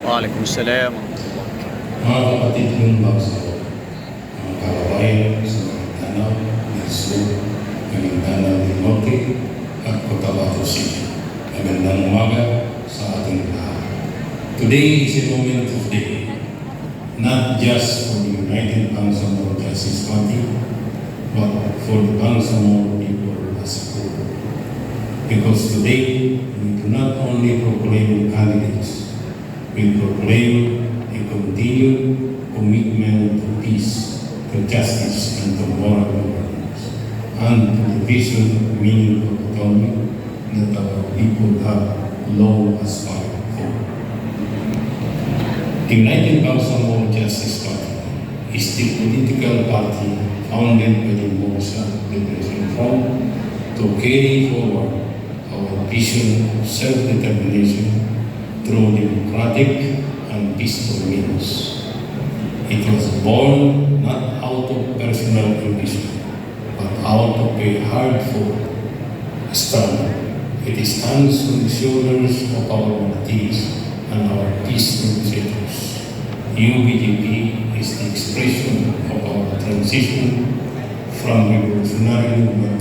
Waalaikumsalam. Mga kapatid kong bangsa, mga kababayan sa Maguindanao, del Sur, Maguindanao del Norte, at Cotabato City. Magandang umaga sa ating lahat. Today is a moment of day, not just for the United Bangsamoro Justice Party, but for the Bangsamoro people as a whole. Because today, we do not only proclaim candidates, we proclaim a continued commitment to peace, to justice, and to moral governance, and to the vision of meaningful autonomy that our people have long aspired for. The United Bangsamoro Justice Party is the political party founded by the Mosa Liberation Front to carry forward our vision of self-determination through democratic and peaceful means. It was born not out of personal ambition, but out of a hard-fought struggle. It stands on the shoulders of our martyrs and our peace negotiators. UBJP is the expression of our transition from revolutionary movement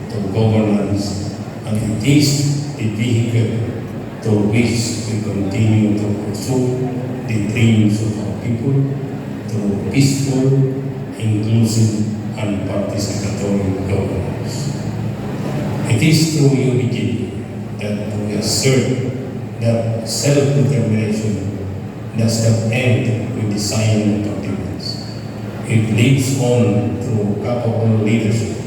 to governance, and it is the vehicle to which we continue to pursue the dreams of our people through peaceful, inclusive, and participatory governance. It is through UBJP that we assert that self-determination does not end with the signing of documents. It lives on through capable leadership,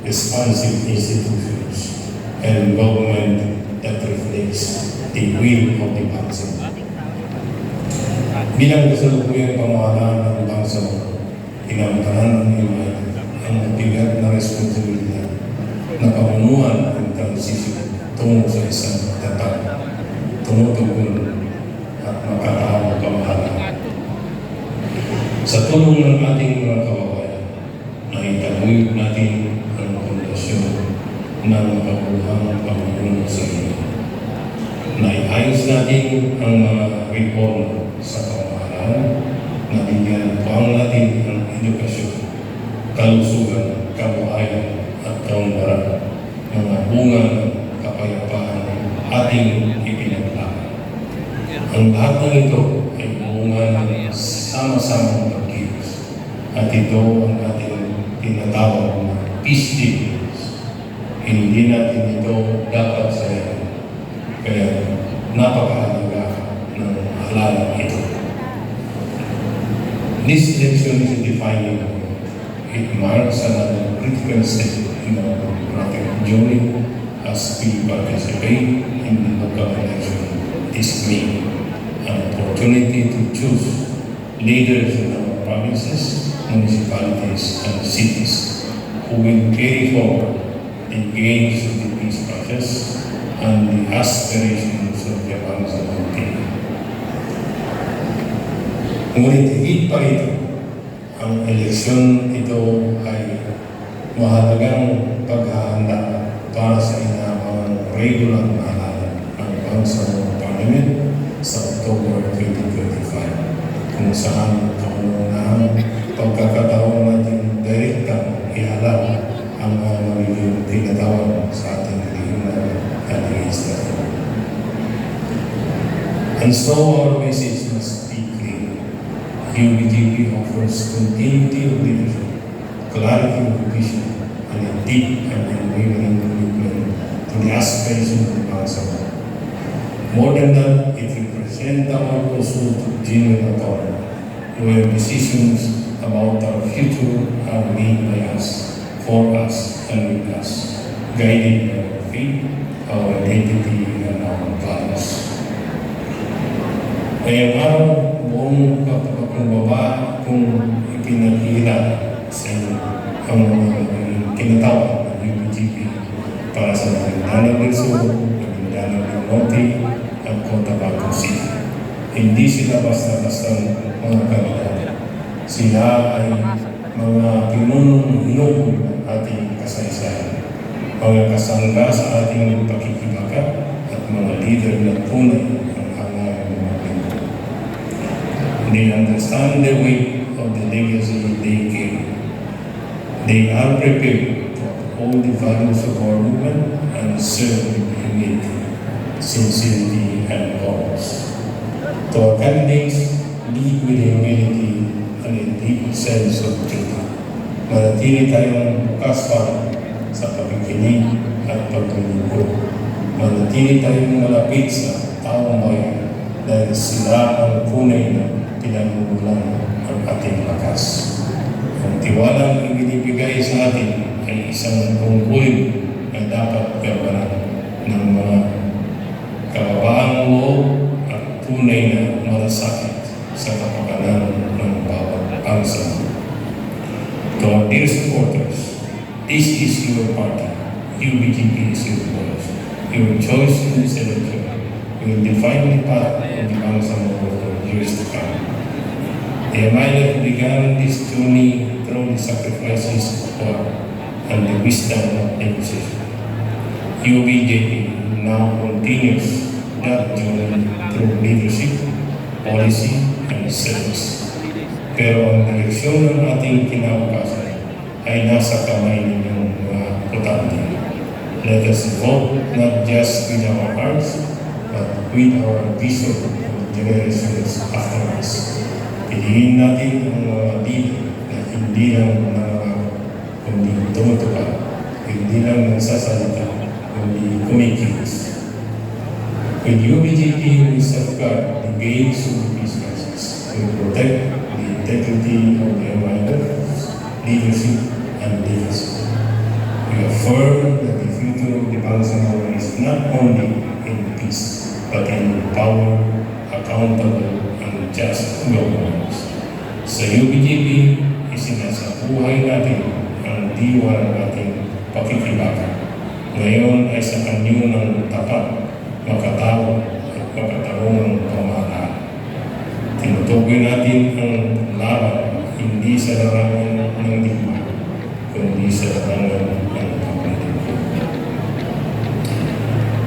responsive institutions, and government that reflects the will of the Bangsamoro. Bilang kasalukuyang pamahalaan ng Bangsamoro, inamtahan ng ang mabigat na responsibilidad na pamunuan ang transisyon tungo sa isang tatag, tumutugon at makataong pamahalaan. Sa tulong ng ating mga kababayan, naitaguyod natin ang pundasyon ng makabuluhang pamamuno sa inyo. Naiayos natin ang mga reforma sa pamahalaan, nabigyan pang natin ang edukasyon, kalusugan, kabuhayan at kaunlaran, mga bunga ng kapayapaan ating ipinaglaban. Ang lahat ng ito ay bunga ng sama-samang pagkilos, at ito ang ating tinatawag na peace dividends. Hindi natin ito dapat sayangin. Kaya napakahalaga ng halalan ito. This election is a defining moment. It marks another critical step in our democratic journey as we participate in the local election this May. An opportunity to choose leaders in our provinces, municipalities, and cities who will carry forward the gains of the peace process and the aspirations of the Bangsamoro people. Ngunit higit pa ito, ang eleksyon ito ay mahalagang paghahanda para sa inaabang regular na halalan ng Bangsamoro Parliament sa October 2025, kung saan kaunang pagkakataon natin direktang ihalal ang mga magiging tinatawag sa ating regional administrator. And so our message must be clear. UBJP offers continuity of leadership, clarity of vision, and a deep and unwavering commitment to the aspirations of the Bangsamoro. More than that, it represents our pursuit of genuine autonomy, where decisions about our future are made by us, for us, and with us, guided by our faith, our identity, and our values. Ngayong araw, buong kapagpakumbaba kung ipinakita sa inyo ang mga tinatawag ng UBJP para sa Maguindanao del Sur, Maguindanao del Norte, at Cotabato City. Hindi sila basta-basta mga kandidato. Sila ay mga pinunong hinukul ng ating kasaysayan, mga kasangga sa ating pakikibaka, at mga leader na tunay ang hangarin ng mga They understand the weight of the legacy they carry. They are prepared to uphold the values of our movement and serve with humility, sincerity, and purpose. To our candidates, lead with humility and a deep sense of duty. Manatili tayong bukas pa sa pakikinig at paglilingkod. Manatili tayong malapit sa taong bayan dahil sila ang tunay na pinagmumulan ng ating lakas. Ang tiwalang ibinibigay sa atin ay isang tungkulin na dapat gabanan ng mga kababaang loob at tunay na malasakit sa kapakanan ng bawat bangsa. To our dear supporters, this is your party. UBGP is your voice. Your choice in this election will define the path of the Bangsamoro for years to come. The MILF began this journey through the sacrifices of God and the wisdom of negotiation. UBJP now continues that journey through leadership, policy, and service. Pero ang direksyon ng ating kinabukasan ay nasa kamay ninyong mga botante. Let us vote not just with our hearts, but with our vision for generations after us. Piliin natin ang mga leader na hindi lang nangangaw, kundi tumutupad, hindi lang nagsasalita, kundi kumikilos. With UBJP, we safeguard the gates of the peace process. We protect the integrity of the MILF, leadership, and legacy. We affirm that the future of the Bangsamoro is not only in peace, but in power, accountable, and just governance. Sa UBJP, isinasa buhay natin ang diwa ng ating pakikibaka. Ngayon ay sa kanyo ng tapat, makatawa at makatarungang pamahalaan. Tinutukoy natin ang laban hindi sa larangan ng digmaan, kundi sa larangan ng paglilingkod.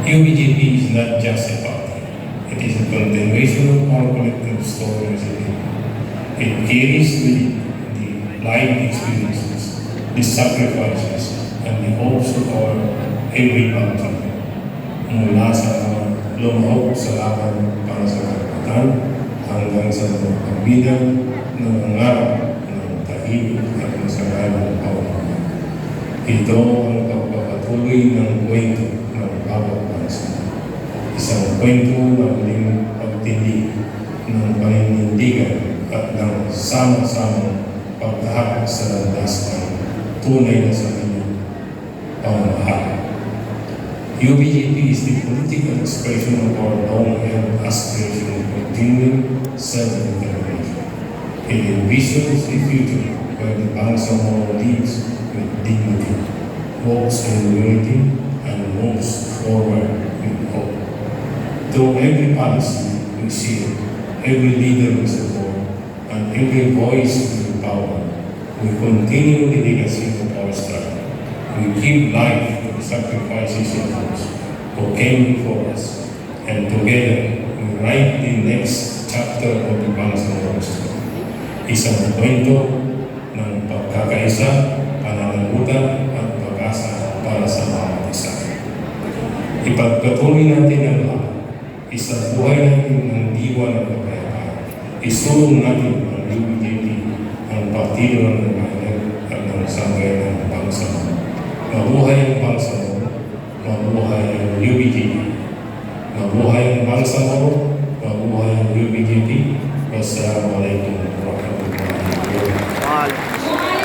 UBJP is not just a party. It is a continuation of our collective story as a people. It carries with it the life experiences, the sacrifices, and the hopes of our every Bangsamoro. Mula sa lumahok sa laban para sa karapatan hanggang sa pagbilang ng nangarap ng tahimik at masaganang pamumuhay. Ito ang pagpapatuloy ng kwento ng bawat bansa. Isang kwento na muling pagtindi ng paninindigan at ng sama-samang pagtahak sa landas ng tunay na sarili pamamahala. UBJP is the political expression of our long-held aspiration of continuing self-determination. It envisions a future where the Bangsamoro lives with dignity, walks in unity, and moves forward with hope. Through every policy we see, every leader we support, and every voice we empower, we continue the legacy of our struggle. We give life to the sacrifices of those who came before us, and together we write the next chapter of the Bangsamoro story. Isang kwento ng pagkakaisa, pananagutan, at pag-asa para sa bawat isa. Ipagpatuloy natin ang laban. Isabuhay natin ang diwa ng kapayapaan. Isulong natin ang UBJP, ang partido ng bayan at ng sambayan ng Bangsamoro. Mabuhay ang Bangsamoro, mabuhay ang UBJP. Mabuhay ang Bangsamoro, mabuhay ang UBJP. Wassalamualaikum warahmatullahi wabarakatuh.